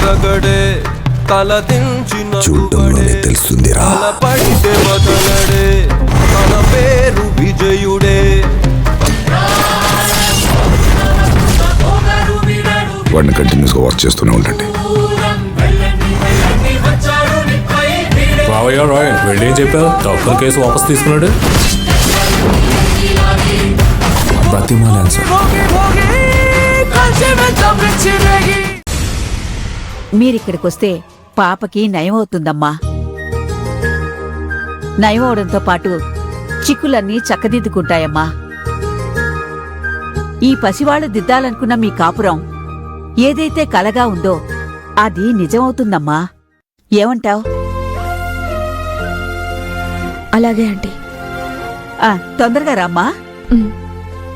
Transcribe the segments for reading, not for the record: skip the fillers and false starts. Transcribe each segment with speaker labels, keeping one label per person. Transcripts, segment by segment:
Speaker 1: రగడే తలదించిన
Speaker 2: చూడ్డంలోనే తెలుస్తుందిరా.
Speaker 1: పడితే వదలడే తన పేరు విజయుడే.
Speaker 2: వాడిని కంటిన్యూస్గా వర్క్ చేస్తూనే ఉండండి.
Speaker 3: బావయ్య రాయ్ వెళ్ళేం చెప్పావు? డాక్టర్ కేసు వాపస్ తీసుకున్నాడు.
Speaker 2: ప్రతిమాలాన్ సార్,
Speaker 4: మీరిక్కడికొస్తే పాపకి నయమవుతుందమ్మా. నయమవడంతో పాటు చిక్కులన్నీ చక్కదిద్దుకుంటాయమ్మా. ఈ పసివాళ్లు దిద్దాలనుకున్న మీ కాపురం ఏదైతే కలగా ఉందో అది నిజమవుతుందమ్మా. ఏమంటావ్?
Speaker 5: అలాగే ఆంటీ.
Speaker 4: తొందరగా రామ్మా.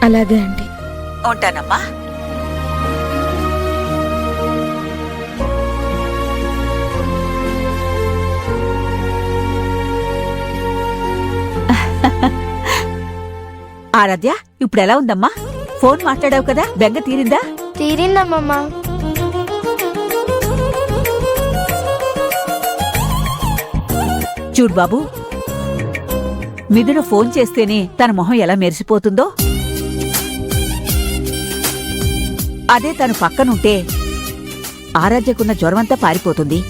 Speaker 5: అలాగే ఆంటీ.
Speaker 4: ఉంటానమ్మా. ఆరాధ్య, ఇప్పుడు ఎలా ఉందమ్మా? ఫోన్ మాట్లాడావు కదా, బెంగ తీరిందా?
Speaker 5: తీరిందమ్మమ్మ.
Speaker 4: చూడు బాబు, మిథున ఫోన్ చేస్తేనే తన మొహం ఎలా మెరిసిపోతుందో, అదే తను పక్కనుంటే ఆరాధ్యకున్న జ్వరమంతా పారిపోతుంది.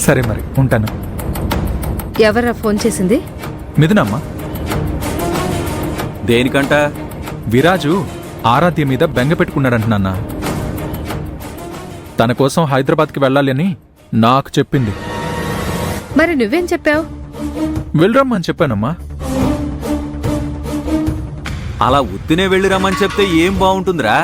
Speaker 6: సరే మరి ఉంటాను.
Speaker 5: ఎవరా ఫోన్ చేసింది?
Speaker 6: మిథునమ్మా.
Speaker 1: దేనికంట?
Speaker 6: విరాజు ఆరాధ్య మీద బెంగ పెట్టుకున్నాడంటున్నా. తన కోసం హైదరాబాద్కి వెళ్ళాలని నాకు చెప్పింది.
Speaker 5: మరి నువ్వేం చెప్పావు?
Speaker 6: వెళ్ళరమ్మని చెప్పానమ్మా.
Speaker 1: అలా ఉత్తినే వెళ్ళి రమ్మని చెప్తే ఏం బాగుంటుందిరా?